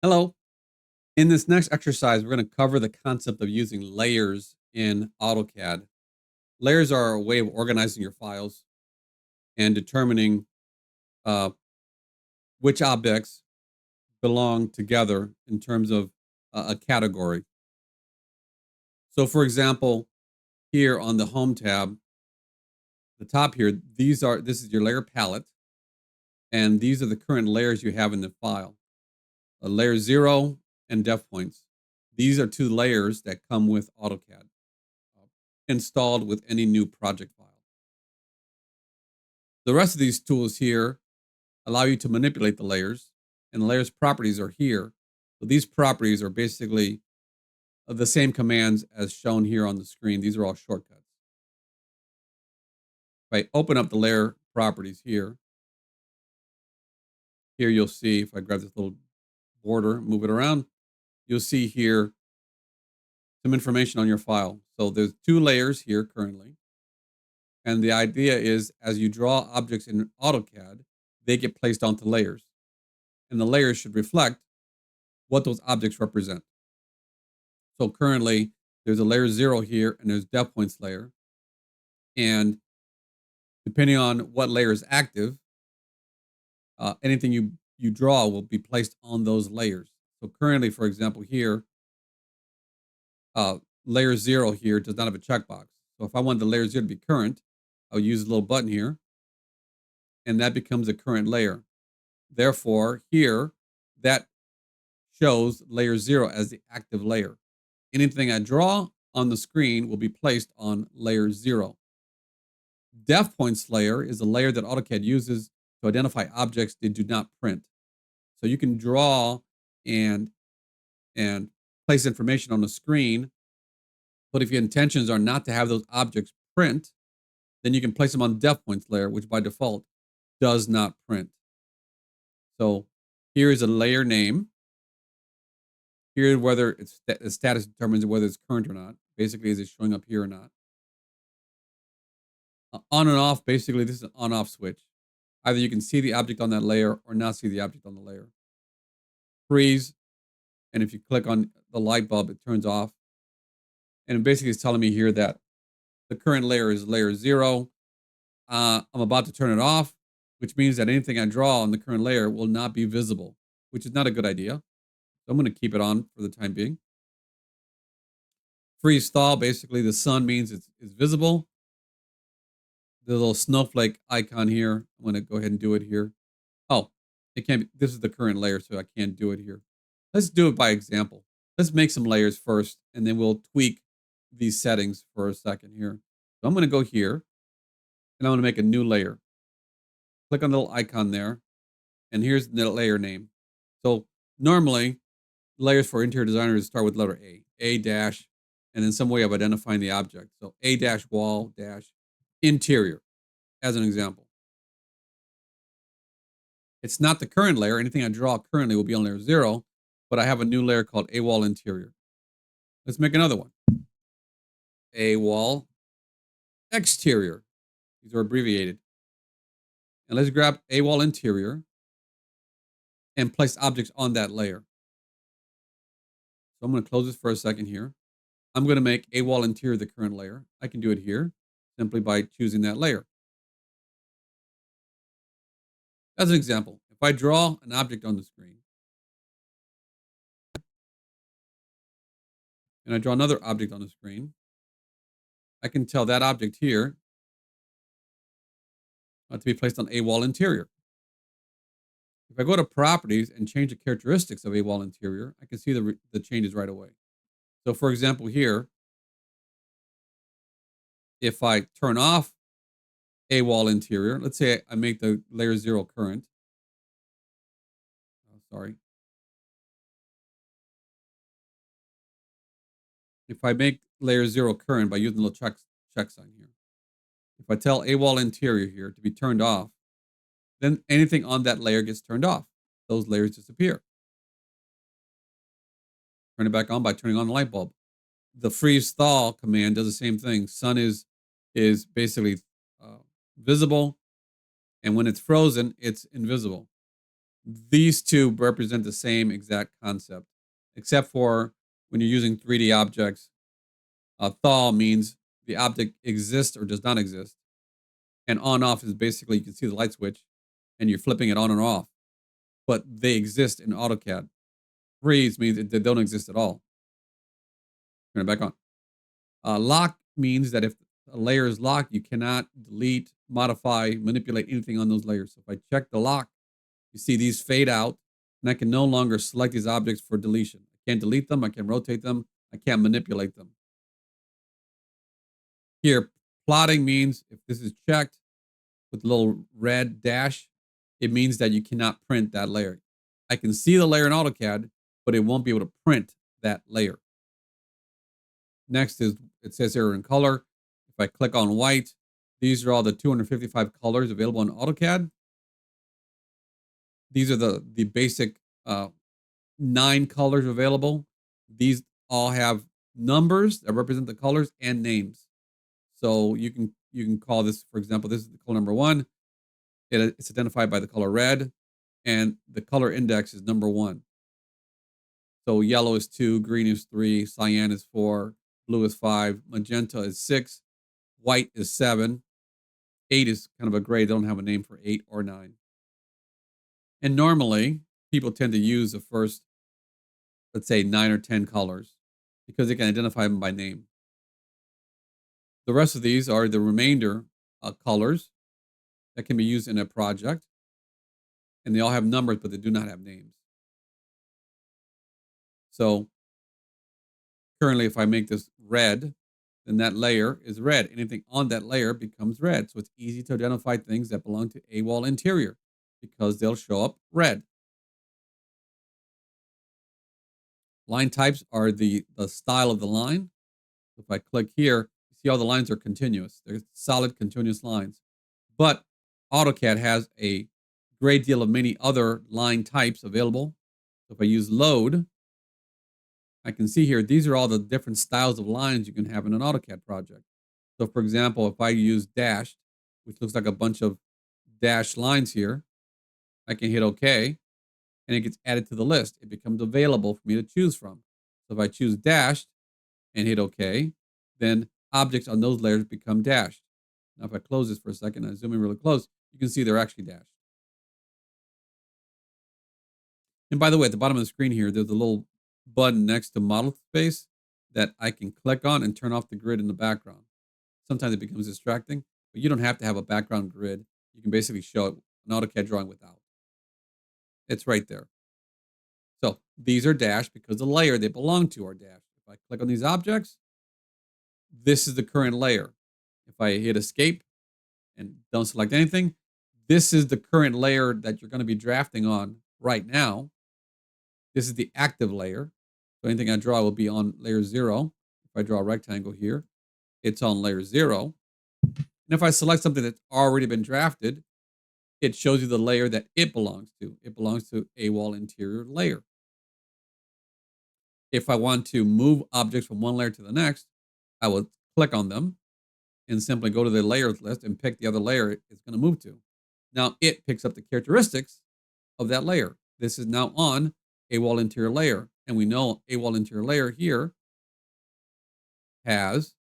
Hello. In this next exercise, we're going to cover the concept of using layers in AutoCAD. Layers are a way of organizing your files and determining uh, which objects belong together in terms of a category. So, for example, here on the Home tab, the top here, this is your layer palette, and these are the current layers you have in the file. Layer 0 and depth points. These are two layers that come with AutoCAD, installed with any new project file. The rest of these tools here allow you to manipulate the layers, and the layers properties are here. So these properties are basically the same commands as shown here on the screen. These are all shortcuts. If I open up the layer properties here you'll see, if I grab this little border, move it around, you'll see here some information on your file. So there's two layers here currently. And the idea is as you draw objects in AutoCAD, they get placed onto layers. And the layers should reflect what those objects represent. So currently, there's a layer 0 here, and there's depth points layer. And depending on what layer is active, anything you draw will be placed on those layers. So currently, for example, here, layer 0 here does not have a checkbox. So if I want the layer 0 to be current, I'll use a little button here, and that becomes a current layer. Therefore, here, that shows layer 0 as the active layer. Anything I draw on the screen will be placed on layer 0. Depth points layer is a layer that AutoCAD uses to identify objects they do not print. So you can draw and place information on the screen, but if your intentions are not to have those objects print, then you can place them on depth points layer, which by default does not print. So here is a layer name. Here, whether it's the status determines whether it's current or not. Basically, is it showing up here or not? On and off, basically, this is an on-off switch. Either you can see the object on that layer or not see the object on the layer. Freeze, and if you click on the light bulb, it turns off. And basically, it's telling me here that the current layer is layer 0. I'm about to turn it off, which means that anything I draw on the current layer will not be visible, which is not a good idea. So I'm going to keep it on for the time being. Freeze thaw, basically the sun means it's visible. The little snowflake icon here, I'm going to go ahead and do it here. Oh, it can't be, this is the current layer, so I can't do it here. Let's do it by example. Let's make some layers first, and then we'll tweak these settings for a second here. So I'm going to go here, and I'm going to make a new layer. Click on the little icon there, and here's the layer name. So normally, layers for interior designers start with letter A dash, and then some way of identifying the object. So A dash wall dash interior, as an example. It's not the current layer. Anything I draw currently will be on layer 0, but I have a new layer called A wall interior. Let's make another one. A wall exterior. These are abbreviated. And let's grab A wall interior and place objects on that layer. So I'm going to close this for a second here. I'm going to make A wall interior the current layer. I can do it here simply by choosing that layer. As an example, if I draw an object on the screen and I draw another object on the screen, I can tell that object here to be placed on A wall interior. If I go to properties and change the characteristics of A wall interior, I can see the changes right away. So for example here, if I turn off A wall interior, let's say I make the layer 0 current. Oh, sorry. If I make layer 0 current by using the little check sign here, if I tell A wall interior here to be turned off, then anything on that layer gets turned off. Those layers disappear. Turn it back on by turning on the light bulb. The freeze thaw command does the same thing. Sun is basically visible, and when it's frozen, it's invisible. These two represent the same exact concept, except for when you're using 3D objects. Thaw means the object exists or does not exist. And on off is basically you can see the light switch and you're flipping it on and off, but they exist in AutoCAD. Freeze means that they don't exist at all. Turn it back on. Lock means that if a layer is locked, you cannot delete, modify, manipulate anything on those layers. So if I check the lock, you see these fade out, and I can no longer select these objects for deletion. I can't delete them, I can rotate them, I can't manipulate them. Here, plotting means if this is checked with a little red dash, it means that you cannot print that layer. I can see the layer in AutoCAD, but it won't be able to print that layer. Next is, it says here in color. If I click on white, these are all the 255 colors available in AutoCAD. These are the basic 9 colors available. These all have numbers that represent the colors and names. So you can call this, for example, this is the color number 1. It's identified by the color red, and the color index is number 1. So yellow is 2, green is 3, cyan is 4, blue is 5, magenta is 6, white is 7, 8 is kind of a gray. They don't have a name for 8 or 9. And normally, people tend to use the first, let's say, 9 or 10 colors because they can identify them by name. The rest of these are the remainder colors that can be used in a project, and they all have numbers, but they do not have names. So currently, if I make this red, then that layer is red. Anything on that layer becomes red. So it's easy to identify things that belong to a wall interior because they'll show up red. Line types are the style of the line. If I click here, you see all the lines are continuous. They're solid continuous lines. But AutoCAD has a great deal of many other line types available. So if I use load, I can see here, these are all the different styles of lines you can have in an AutoCAD project. So for example, if I use dashed, which looks like a bunch of dashed lines here, I can hit OK, and it gets added to the list. It becomes available for me to choose from. So if I choose dashed and hit OK, then objects on those layers become dashed. Now if I close this for a second and I zoom in really close, you can see they're actually dashed. And by the way, at the bottom of the screen here, there's a little button next to model space that I can click on and turn off the grid in the background. Sometimes it becomes distracting, but you don't have to have a background grid. You can basically show it an AutoCAD drawing without. It's right there. So these are dashed because the layer they belong to are dashed. If I click on these objects, this is the current layer. If I hit escape and don't select anything, this is the current layer that you're going to be drafting on right now. This is the active layer. So anything I draw will be on layer 0. If I draw a rectangle here, it's on layer 0. And if I select something that's already been drafted, it shows you the layer that it belongs to. It belongs to a wall interior layer. If I want to move objects from one layer to the next, I will click on them and simply go to the layers list and pick the other layer it's going to move to. Now it picks up the characteristics of that layer. This is now on a wall interior layer. And we know a wall interior layer here has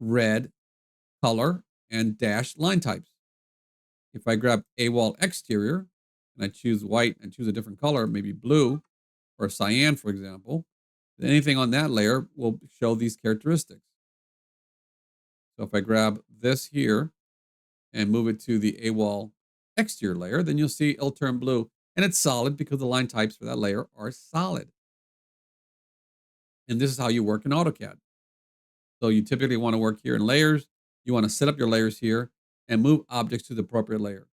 red color and dashed line types. If I grab a wall exterior and I choose white and choose a different color, maybe blue or cyan, for example, then anything on that layer will show these characteristics. So if I grab this here and move it to the a wall exterior layer, then you'll see it'll turn blue, and it's solid because the line types for that layer are solid. And this is how you work in AutoCAD. So you typically want to work here in layers. You want to set up your layers here and move objects to the appropriate layer.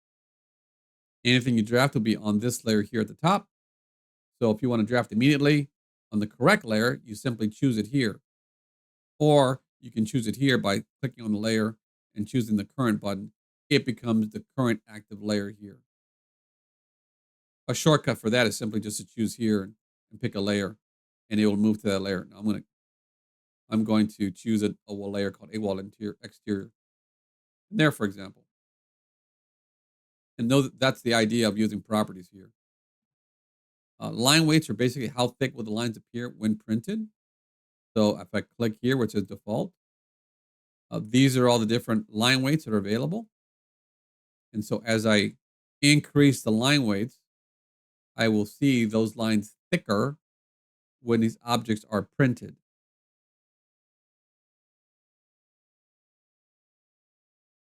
Anything you draft will be on this layer here at the top. So if you want to draft immediately on the correct layer, you simply choose it here. Or you can choose it here by clicking on the layer and choosing the current button. It becomes the current active layer here. A shortcut for that is simply just to choose here and pick a layer, and it will move to that layer. Now I'm going to choose a wall layer called a wall interior exterior. And there, for example. And know that that's the idea of using properties here. Line weights are basically how thick will the lines appear when printed. So if I click here, which is default, these are all the different line weights that are available. And so as I increase the line weights, I will see those lines thicker when these objects are printed.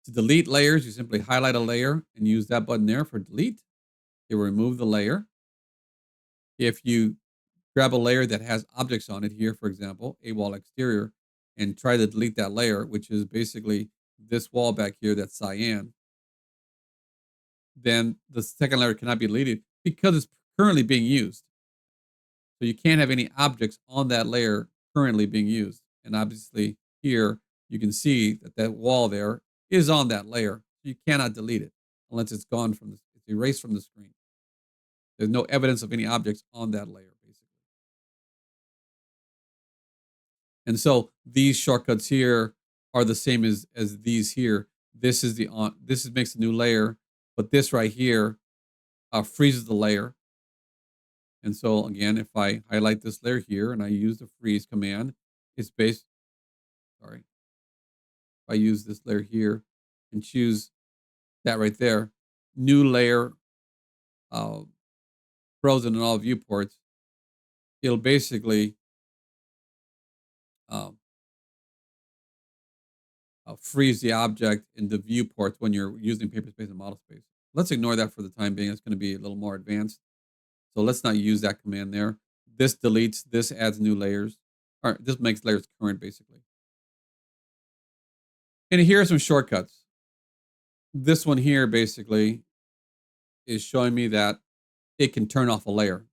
To delete layers, you simply highlight a layer and use that button there for delete. It will remove the layer. If you grab a layer that has objects on it here, for example, a wall exterior, and try to delete that layer, which is basically this wall back here that's cyan, then the second layer cannot be deleted because it's currently being used. So you can't have any objects on that layer currently being used. And obviously here you can see that that wall there is on that layer. So you cannot delete it unless it's gone from it's erased from the screen. There's no evidence of any objects on that layer, basically. And so these shortcuts here are the same as these here. This is makes a new layer, but this right here freezes the layer. And so again, if I highlight this layer here and I use the freeze command, it's based, sorry, if I use this layer here and choose that right there, new layer, uh, frozen in all viewports, it'll basically um, freeze the object in the viewports when you're using paper space and model space. Let's ignore that for the time being. It's going to be a little more advanced. So let's not use that command there. This deletes, this adds new layers. All right, this makes layers current basically. And here are some shortcuts. This one here basically is showing me that it can turn off a layer.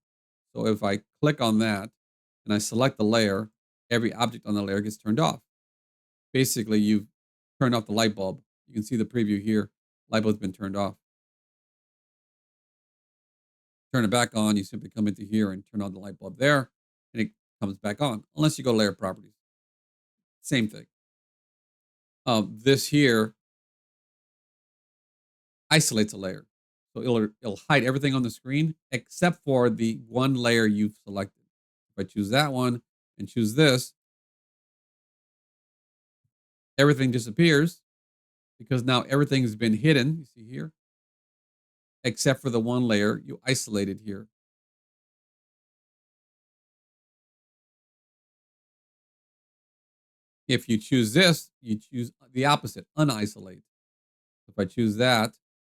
So if I click on that and I select the layer, every object on the layer gets turned off. Basically, you've turned off the light bulb. You can see the preview here. Light bulb's been turned off. Turn it back on, you simply come into here and turn on the light bulb there, and it comes back on, unless you go layer properties. Same thing. This here isolates a layer. So it'll hide everything on the screen except for the one layer you've selected. If I choose that one and choose this, everything disappears because now everything's been hidden, you see here, except for the one layer you isolated here. If you choose this, you choose the opposite, unisolate. If I choose that,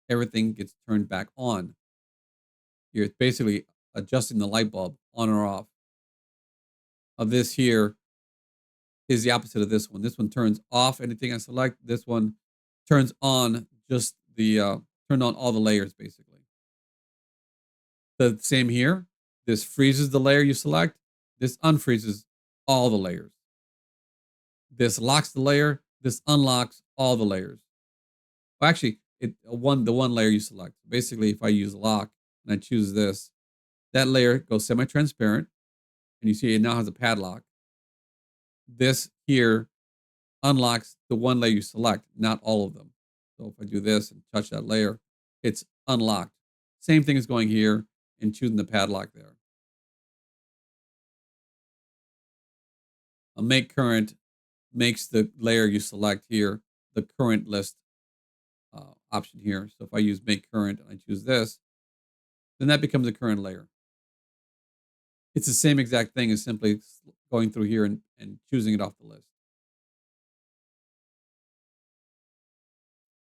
everything gets turned back on. You're basically adjusting the light bulb on or off. This here is the opposite of this one. This one turns off anything I select. This one turns on just turn on all the layers basically. The same here. This freezes the layer you select. This unfreezes all the layers. This locks the layer. This unlocks all the layers. Well, actually, the one layer you select. Basically, if I use lock and I choose this, that layer goes semi-transparent, and you see it now has a padlock. This here unlocks the one layer you select, not all of them. So if I do this and touch that layer, it's unlocked. Same thing as going here and choosing the padlock there. A make current makes the layer you select here the current list option here. So if I use make current and I choose this, then that becomes a current layer. It's the same exact thing as simply going through here and choosing it off the list.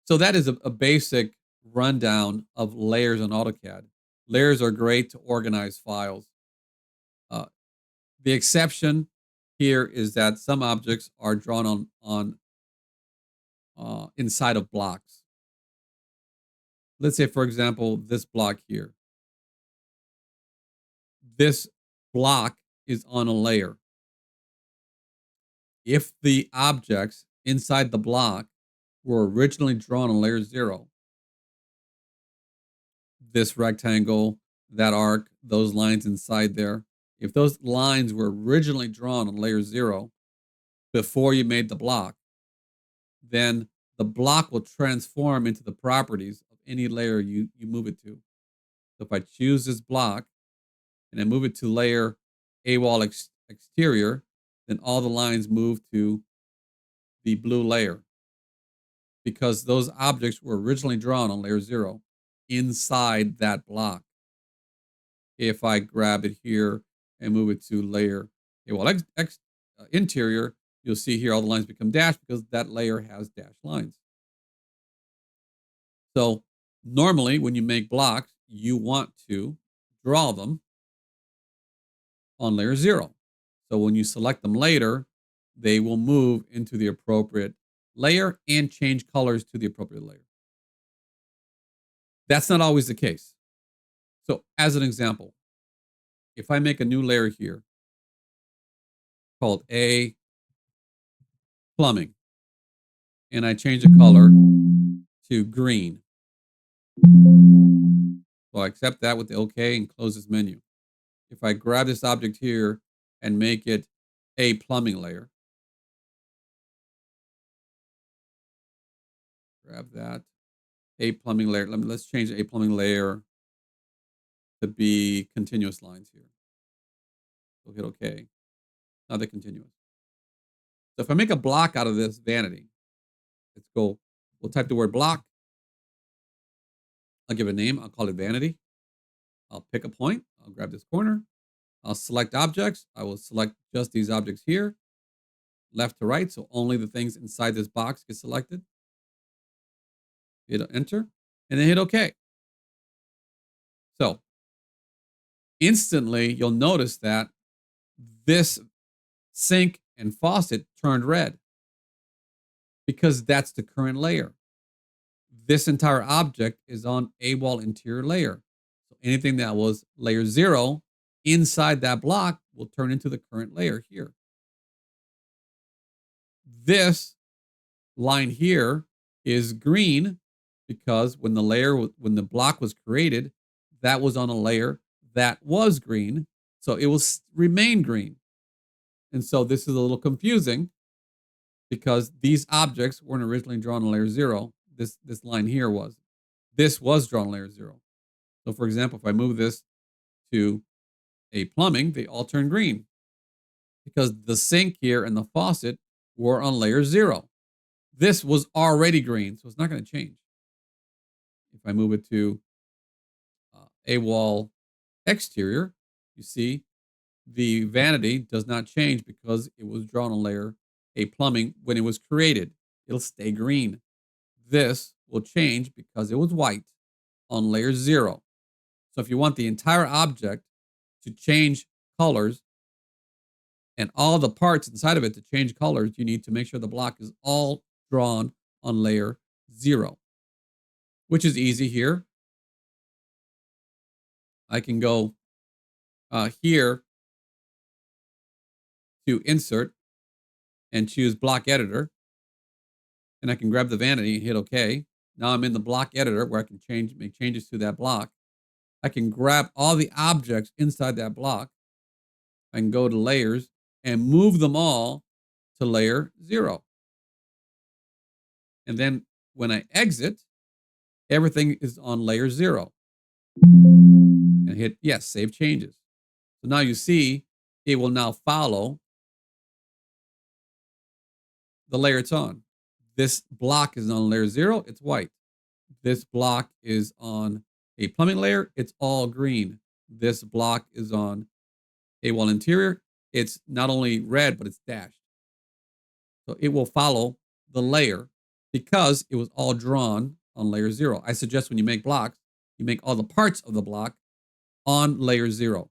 So that is a basic rundown of layers on AutoCAD. Layers are great to organize files. Uh, the exception here is that some objects are drawn on inside of blocks. Let's say, for example, this block here. This block is on a layer. If the objects inside the block were originally drawn on layer 0, this rectangle, that arc, those lines inside there, if those lines were originally drawn on layer 0 before you made the block, then the block will transform into the properties of any layer you move it to. So if I choose this block and I move it to layer A wall exterior, then all the lines move to the blue layer because those objects were originally drawn on layer 0 inside that block. If I grab it here and move it to layer A wall interior, you'll see here all the lines become dashed because that layer has dashed lines. So normally when you make blocks, you want to draw them on layer 0. So when you select them later, they will move into the appropriate layer and change colors to the appropriate layer. That's not always the case. So as an example, if I make a new layer here called A plumbing, and I change the color to green. So I accept that with the OK and close this menu. If I grab this object here and make it a plumbing layer, grab that, a plumbing layer. Let's change a plumbing layer to be continuous lines here. So hit OK. Now they're continuous. So if I make a block out of this vanity, let's go. We'll type the word block. I'll give it a name. I'll call it vanity. I'll pick a point. I'll grab this corner. I'll select objects. I will select just these objects here, left to right. So only the things inside this box get selected. Hit enter and then hit OK. So instantly you'll notice that this sink and faucet turned red because that's the current layer. This entire object is on a wall interior layer. So anything that was layer 0 inside that block will turn into the current layer here. This line here is green because when the block was created, that was on a layer that was green, so it will remain green. And so this is a little confusing because these objects weren't originally drawn on layer 0. This line here was. This was drawn on layer 0. So for example, if I move this to a plumbing, they all turn green because the sink here and the faucet were on layer 0. This was already green, so it's not going to change. If I move it to a wall exterior, you see the vanity does not change because it was drawn on layer A plumbing when it was created. It'll stay green. This will change because it was white on layer 0. So if you want the entire object to change colors and all the parts inside of it to change colors, you need to make sure the block is all drawn on layer 0, which is easy here. I can go here to insert and choose block editor. And I can grab the vanity and hit OK. Now I'm in the block editor where I can make changes to that block. I can grab all the objects inside that block. I can go to layers and move them all to layer 0. And then when I exit, everything is on layer 0. And hit yes, save changes. So now you see it will now follow the layer it's on. This block is on layer 0, it's white. This block is on a plumbing layer, it's all green. This block is on a wall interior, it's not only red, but it's dashed. So it will follow the layer because it was all drawn on layer 0. I suggest when you make blocks, you make all the parts of the block on layer 0,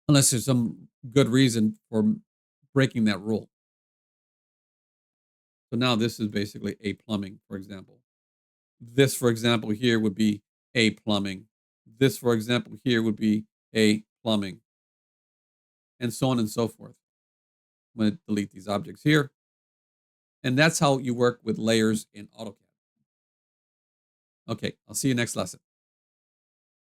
unless there's some good reason for breaking that rule. So now this is basically a plumbing, for example. This, for example, here would be a plumbing. This, for example, here would be a plumbing. And so on and so forth. I'm going to delete these objects here. And that's how you work with layers in AutoCAD. Okay, I'll see you next lesson.